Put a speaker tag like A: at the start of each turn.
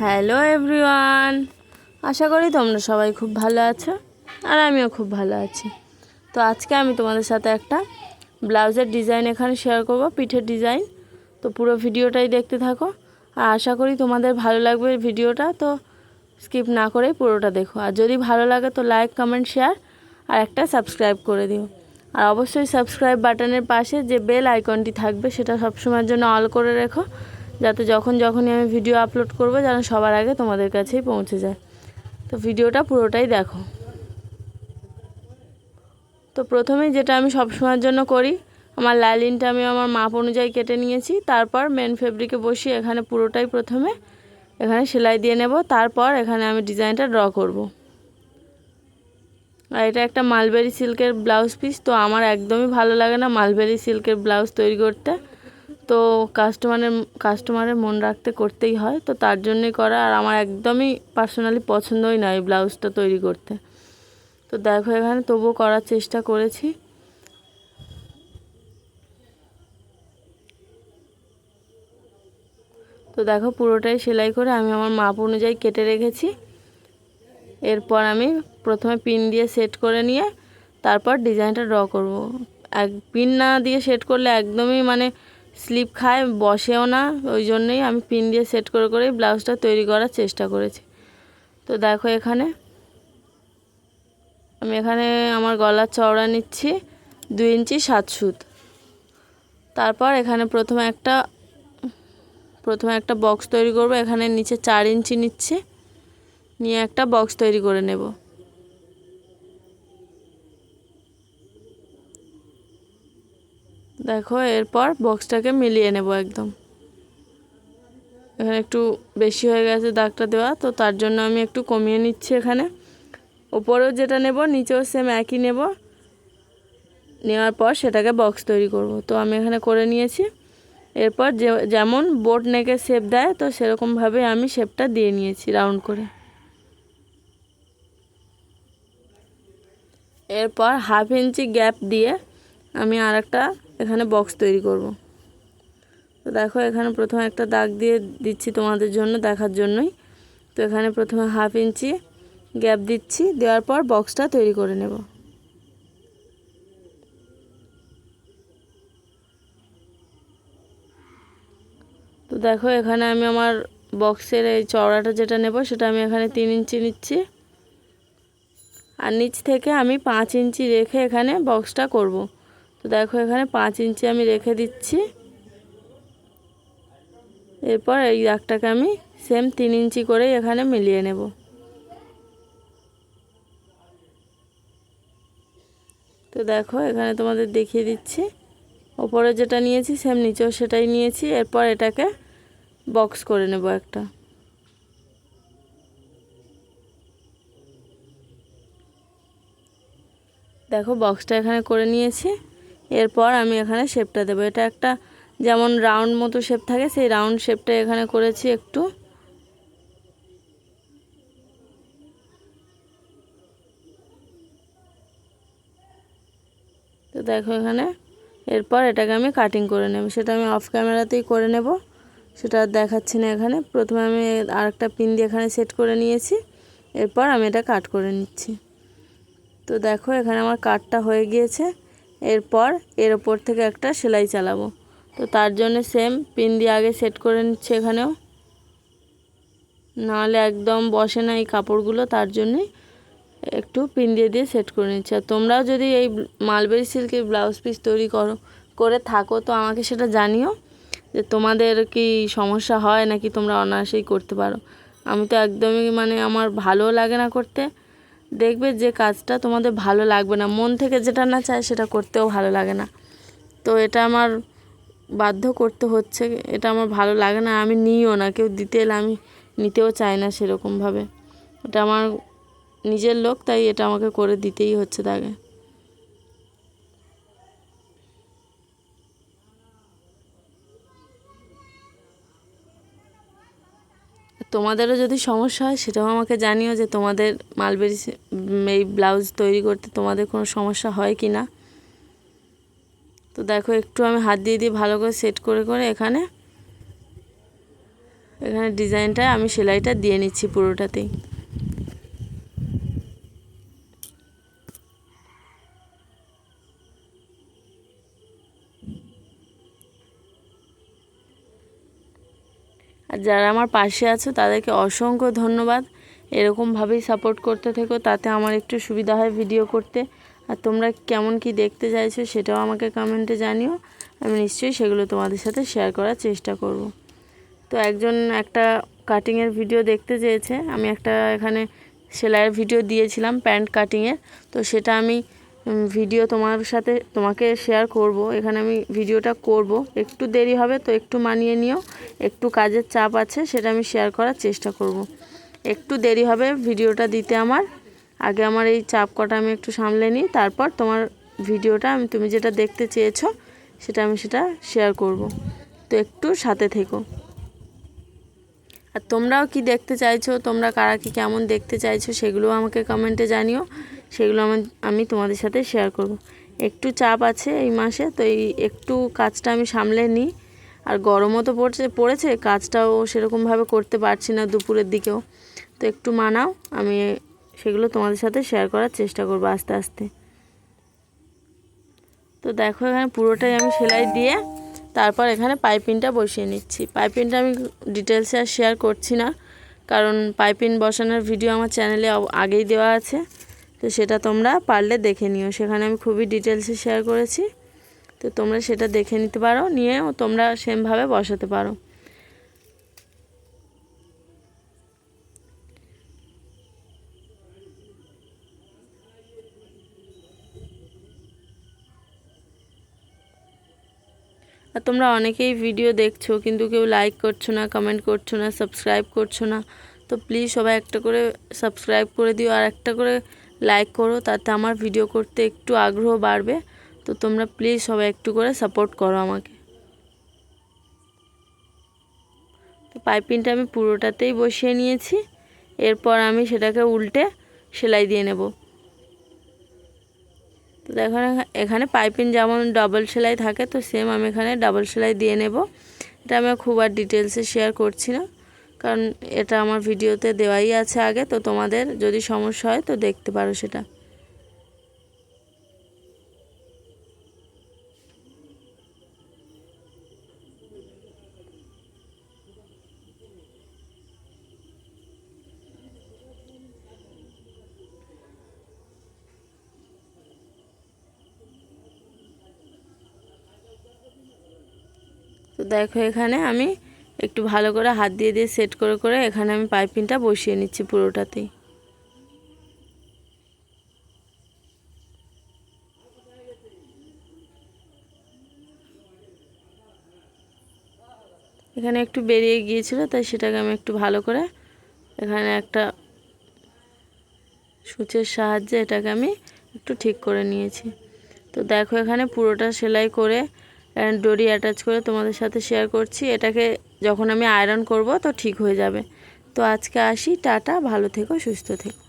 A: Hello everyone, আশা করি তোমরা সবাই খুব ভালো আছো আর আমিও খুব ভালো আছি। তো আজকে আমি তোমাদের সাথে একটা ব্লাউজের ডিজাইন এখানে শেয়ার করব, পিঠের ডিজাইন। তো পুরো ভিডিওটাই দেখতে থাকো আর আশা করি তোমাদের ভালো লাগবে ভিডিওটা। তো স্কিপ না করেই পুরোটা দেখো, আর যদি ভালো লাগে তো লাইক, কমেন্ট, শেয়ার আর একটা সাবস্ক্রাইব করে দিও। আর অবশ্যই সাবস্ক্রাইব বাটনের পাশে যে বেল আইকনটি থাকবে সেটা সবসময়ের জন্য অল করে রেখো, যাতে যখনই আমি ভিডিও আপলোড করব যেন সবার আগে তোমাদের কাছেই পৌঁছে যায়। তো ভিডিওটা পুরোটাই দেখো। তো প্রথমেই যেটা আমি সবসময়ের জন্য করি, আমার লাইলিনটা আমি আমার মাপ অনুযায়ী কেটে নিয়েছি। তারপর মেন ফেব্রিকে বসিয়ে এখানে পুরোটাই প্রথমে এখানে সেলাই দিয়ে নেব। তারপর এখানে আমি ডিজাইনটা ড্র করব। আর এটা একটা মালবেরি সিল্কের ব্লাউজ পিস। তো আমার একদমই ভালো লাগে না মালবেরি সিল্কের ব্লাউজ তৈরি করতে, তো কাস্টমারের মন রাখতে করতেই হয়, তো তার জন্যই করা। আর আমার একদমই পার্সোনালি পছন্দই নয় এই ব্লাউজটা তৈরি করতে। তো দেখো এখানে তবুও করার চেষ্টা করেছি। তো দেখো পুরোটাই সেলাই করে আমি আমার মাপ অনুযায়ী কেটে রেখেছি। এরপর আমি প্রথমে পিন দিয়ে সেট করে নিয়ে তারপর ডিজাইনটা ড্র করব। পিন না দিয়ে সেট করলে একদমই স্লিপ খায়, বসেও না। ওই জন্যই আমি পিন দিয়ে সেট করে করেই ব্লাউজটা তৈরি করার চেষ্টা করেছি। তো দেখো এখানে আমি আমার গলার চওড়া নিচ্ছি 2 ইঞ্চি 7 সুত। তারপর এখানে প্রথমে একটা বক্স তৈরি করব। এখানে নিচে 4 ইঞ্চি নিচ্ছি, নিয়ে একটা বক্স তৈরি করে নেব। দেখো এরপর বক্সটাকে মিলিয়ে নেব একদম। এখানে একটু বেশি হয়ে গেছে দাগটা দেওয়া, তো তার জন্য আমি একটু কমিয়ে নিচ্ছি। এখানে উপরেও যেটা নেব নিচেও সেম একই নেব, নেওয়ার পর সেটাকে বক্স তৈরি করব। তো আমি এখানে করে নিয়েছি। এরপর যেমন বোট নেকের শেপ দেয় তো সেরকমভাবে আমি শেপটা দিয়ে নিয়েছি রাউন্ড করে। এরপর 1/2 ইঞ্চি গ্যাপ দিয়ে আমি আর একটা এখানে বক্স তৈরি করব। তো দেখো এখানে প্রথমে একটা দাগ দিয়ে দিচ্ছি তোমাদের জন্য দেখার জন্যই। তো এখানে প্রথমে 1/2 ইঞ্চি গ্যাপ দিচ্ছি, দেওয়ার পর বক্সটা তৈরি করে নেব। তো দেখো এখানে আমি আমার বক্সের এই চওড়াটা যেটা নেব সেটা আমি এখানে 3 ইঞ্চি নিচ্ছি, আর নিচ থেকে আমি 5 ইঞ্চি রেখে এখানে বক্সটা করব। তো দেখো এখানে 5 ইঞ্চি আমি রেখে দিচ্ছি। এরপর এই দাগটাকে আমি সেম 3 ইঞ্চি করে এখানে মিলিয়ে নেব। তো দেখো এখানে তোমাদের দেখিয়ে দিচ্ছি, ওপরে যেটা নিয়েছি সেম নিচেও সেটাই নিয়েছি। এরপর এটাকে বক্স করে নেব একটা। দেখো বক্সটা এখানে করে নিয়েছি। এরপর আমি এখানে শেপটা দেবো। এটা একটা যেমন রাউন্ড মতো শেপ থাকে, সেই রাউন্ড শেপটা এখানে করেছি একটু। তো দেখো এখানে এরপর এটাকে আমি কাটিং করে নেব। সেটা আমি অফ ক্যামেরাতেই করে নেব, সেটা দেখাচ্ছি না এখানে। প্রথমে আমি আরেকটা পিন দিয়ে এখানে সেট করে নিয়েছি, এরপর আমি এটা কাট করে নিচ্ছি। তো দেখো এখানে আমার কাটটা হয়ে গিয়েছে। এরপর এর ওপর থেকে একটা সেলাই চালাবো। তো তার জন্য সেম পিন দিয়ে আগে সেট করে নিচ্ছি এখানেও, নাহলে একদম বসে না এই কাপড়গুলো, তার জন্যই একটু পিন দিয়ে সেট করে নিচ্ছি। আর তোমরাও যদি এই মালবেরি সিল্কের ব্লাউজ পিস তৈরি করে থাকো তো আমাকে সেটা জানিও যে তোমাদের কি সমস্যা হয় নাকি তোমরা অনায়াসেই করতে পারো। আমি তো একদমই আমার ভালো লাগে না করতে। দেখবে যে কাজটা তোমাদের ভালো লাগবে না, মন থেকে যেটা না চায় সেটা করতেও ভালো লাগে না। তো এটা আমার বাধ্য করতে হচ্ছে, এটা আমার ভালো লাগে না, আমি নিইও না। কেউ দিতে এলে আমি নিতেও চাই না সেরকমভাবে। এটা আমার নিজের লোক, তাই এটা আমাকে করে দিতেই হচ্ছে তাকে। তোমাদেরও যদি সমস্যা হয় সেটাও আমাকে জানিও যে তোমাদের মালবেরি এই ব্লাউজ তৈরি করতে তোমাদের কোনো সমস্যা হয় কি না। তো দেখো একটু আমি হাত দিয়ে ভালো করে সেট করে এখানে এখানে ডিজাইনটা আমি সেলাইটা দিয়ে নিচ্ছি পুরোটাতেই। আর যারা আমার পাশে আছো তাদেরকে অসংখ্য ধন্যবাদ। এরকমভাবেই সাপোর্ট করতে থেকো, তাতে আমার একটু সুবিধা হয় ভিডিও করতে। আর তোমরা কেমন কি দেখতে চাইছো সেটাও আমাকে কমেন্টে জানিও, আমি নিশ্চয়ই সেগুলো তোমাদের সাথে শেয়ার করার চেষ্টা করব। তো একজন একটা কাটিংয়ের ভিডিও দেখতে চেয়েছে, আমি একটা এখানে সেলাইয়ের ভিডিও দিয়েছিলাম প্যান্ট কাটিংয়ের, তো সেটা আমি ভিডিও তোমাকে শেয়ার করব। এখানে আমি ভিডিওটা করব, একটু দেরি হবে তো একটু মানিয়ে নিও, একটু কাজের চাপ আছে, সেটা আমি শেয়ার করার চেষ্টা করব। একটু দেরি হবে ভিডিওটা দিতে আমার, আগে আমার এই চাপ কটা আমি একটু সামলে নিই, তারপর তোমার ভিডিওটা তুমি যেটা দেখতে চেয়েছো সেটা শেয়ার করব। তো একটু সাথে থেকো। আর তোমরাও কি দেখতে চাইছো, তোমরা কারা কি কেমন দেখতে চাইছো সেগুলো আমাকে কমেন্টে জানিও, সেগুলো আমি তোমাদের সাথে শেয়ার করব। একটু চাপ আছে এই মাসে, তো এই একটু কাজটা আমি সামলে নিই। আর গরমও তো পড়েছে, কাজটাও সেরকমভাবে করতে পারছি না দুপুরের দিকেও, তো একটু মানাও, আমি সেগুলো তোমাদের সাথে শেয়ার করার চেষ্টা করব আস্তে আস্তে। তো দেখো এখানে পুরোটাই আমি সেলাই দিয়ে তারপর এখানে পাইপিংটা বসিয়ে নিচ্ছি। পাইপিংটা আমি ডিটেলসে আর শেয়ার করছি না, কারণ পাইপিং বসানোর ভিডিও আমার চ্যানেলে আগেই দেওয়া আছে, তো সেটা তোমরা পারলে দেখে নিও, সেখানে আমি খুবই ডিটেলসে শেয়ার করেছি। তো তোমরা সেটা দেখে নিতে পারো, নিয়েও তোমরা সেমভাবে বসাতে পারো। আর তোমরা অনেকেই ভিডিও দেখছো কিন্তু কেউ লাইক করছো না, কমেন্ট করছো না, সাবস্ক্রাইব করছো না। তো প্লিজ সবাই একটা করে সাবস্ক্রাইব করে দিও আর একটা করে লাইক করো, তাতে আমার ভিডিও করতে একটু আগ্রহ বাড়বে। তো তোমরা প্লিজ সবাই একটু করে সাপোর্ট করো আমাকে। তো পাইপিংটা আমি পুরোটাতেই বসিয়ে নিয়েছি, এরপর আমি সেটাকে উল্টে সেলাই দিয়ে নেব। তো দেখো এখানে পাইপিং যেমন ডাবল সেলাই থাকে, তো সেম আমি এখানে ডাবল সেলাই দিয়ে নেব। এটা আমি খুব আর ডিটেলসে শেয়ার করছি না, কারণ এটা আমার ভিডিওতে দেওয়াই আছে আগে, তো তোমাদের যদি সমস্যা হয় তো দেখতে পারো সেটা। তো দেখো এখানে আমি একটু ভালো করে হাত দিয়ে দিয়ে সেট করে করে এখানে আমি পাইপিংটা বসিয়ে নিচ্ছি পুরোটাতেই। এখানে একটু বেরিয়ে গিয়েছিল, তাই সেটাকে আমি একটু ভালো করে এখানে একটা সূচের সাহায্যে এটাকে আমি একটু ঠিক করে নিয়েছি। তো দেখো এখানে পুরোটা সেলাই করে ডরি অ্যাটাচ করে তোমাদের সাথে শেয়ার করছি। এটাকে যখন আমি আয়রন করব তো ঠিক হয়ে যাবে। তো আজকে আসি, টাটা, ভালো থেকো, সুস্থ থেকো।